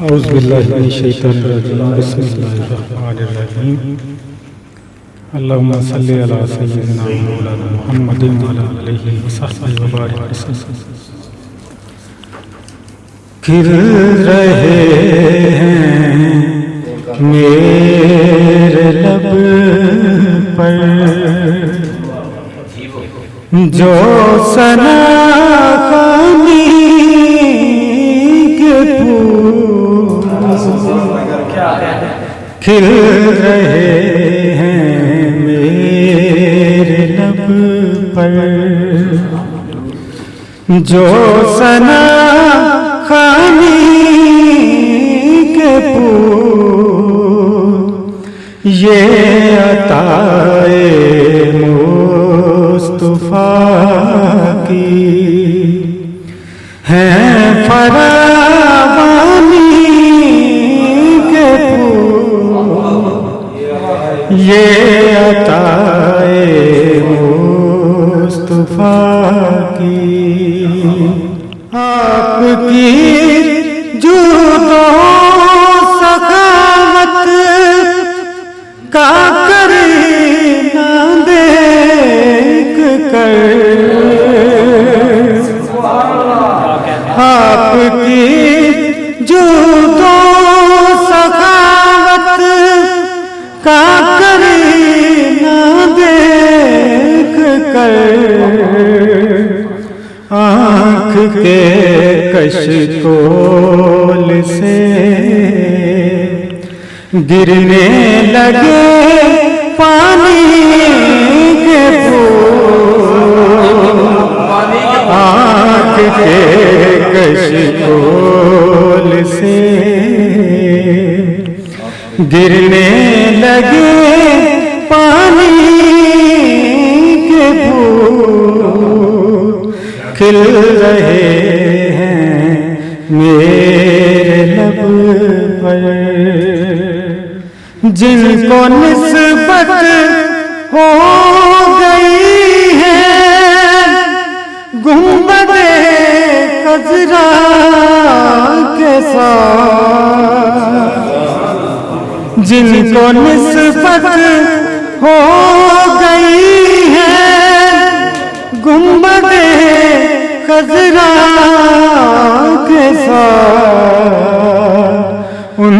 اعوذ باللہ من الشیطان الرجیم بسم اللہ الرحمن الرحیم اللہم صلی علی سیدنا مولانا محمد وعلی آلہ وصحبہ وبارک وسلم۔ گر رہے ہیں میرے لب پر جو ثنا خانی کے پھول کھل رہے ہیں میرے لب پر، جو ثنا خانی کے پھول یہ عطائے مصطفیٰ کی ہیں فراوانی کے پھول، یہ عطائے مصطفیٰ کی۔ آپ کی جود و سخاوت کا کرینہ دیکھ کر، آپ کی جود و سخاوت کا کرینہ دیکھ کر، آنکھ کے کشکول سے گرنے لگے پانی کے پھول، آنکھ کے کشکول سے گرنے لگے پانی کے پھول، کھل رہے ہیں میرے لب پر، جن کو نسبت ہو گئی ہے گنبد خضرا کے ساتھ، جن کو نسبت ہو گئی ہے گنبد خضرا کے ساتھ، ان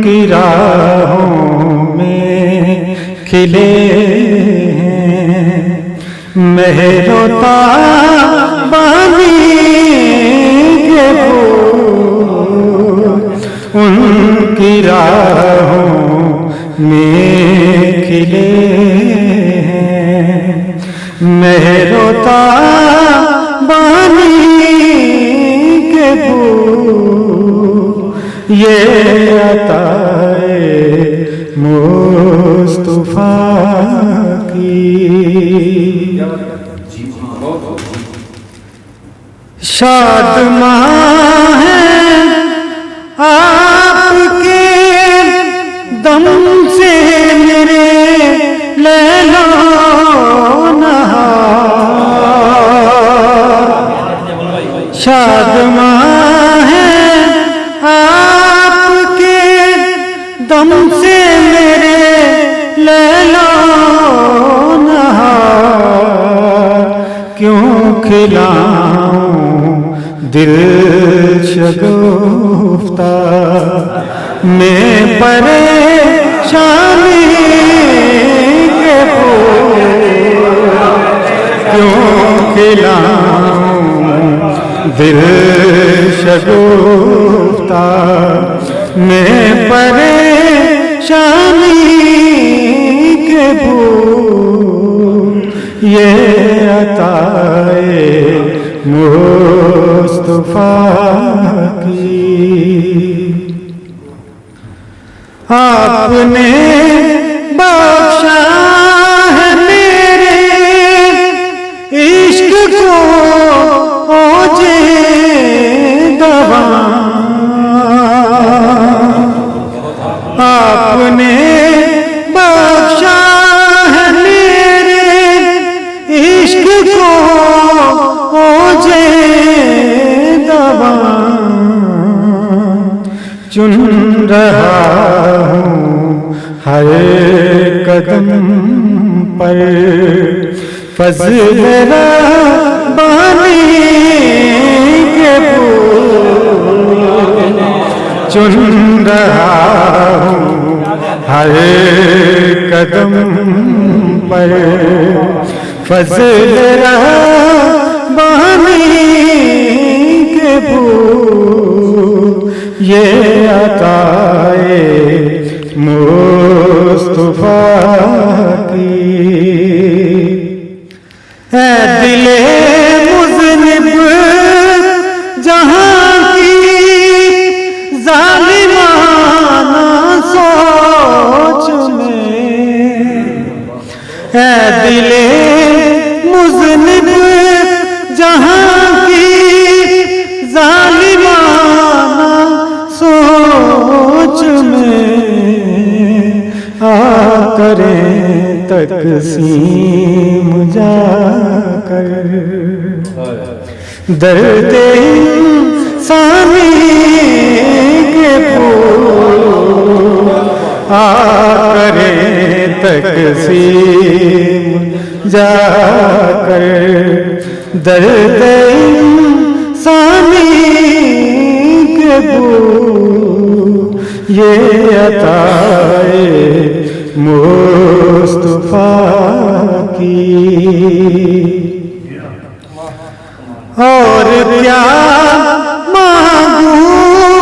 کی راہوں میں کھلے ہیں مہر و تابانی کے پھول، ان کی راہوں میں کھلے ہیں مہر و تابانی کے پھول، یہ عطائے مصطفیٰ کی۔ شادماں ہیں آپ کے دم سے میرے لیل و نہار، شادماں ہیں آپ کے دم سے میرے لیل و نہار، کیوں کھلاؤں دل شگفتہ میں پریشانی کے پھول، کیوں کھلاؤں دل شگفتہ میں پریشانی کے پھول، یہ عطائے مصطفیٰ کی۔ آپ نے بخشا ہے میرے عشق کو اوجے دوام، آپ نے بخشا ہے میرے عشق کو اوجے دوام، چن رہا ہوں ہر قدم پر فضل ربانی کے پھول چن رہا ہوں ہر قدم پر فضل ربانی کے پھول یہ عطائے مصطفیٰ کی اے دل مذنب جہاں کی ظالمانہ سوچ میں اے دل مذنب جہاں کی ظالمانہ سوچ میں آ کریں تقسیم جا کر درد انسانی کے پھول آ کریں تقسیم جا کر درد انسانی کے پھول یہ عطائے مصطفیٰ کی اور کیا مانگوں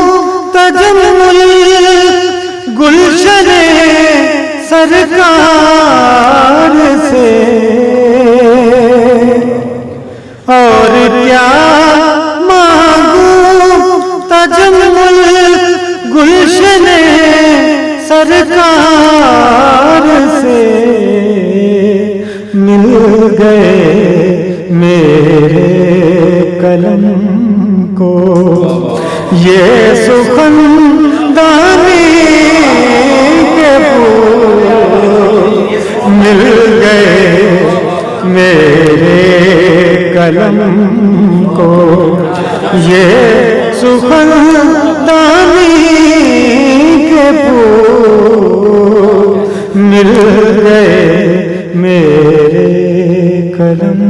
تجمل گلشن سرکار سے اور کیا مانگوں تجمل گلشن سرکار سے مل گئے میرے قلم کو یہ سخندانی کے پھول مل گئے میرے قلم کو یہ سخندانی کے پھول مل گئے میرے قلم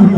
کو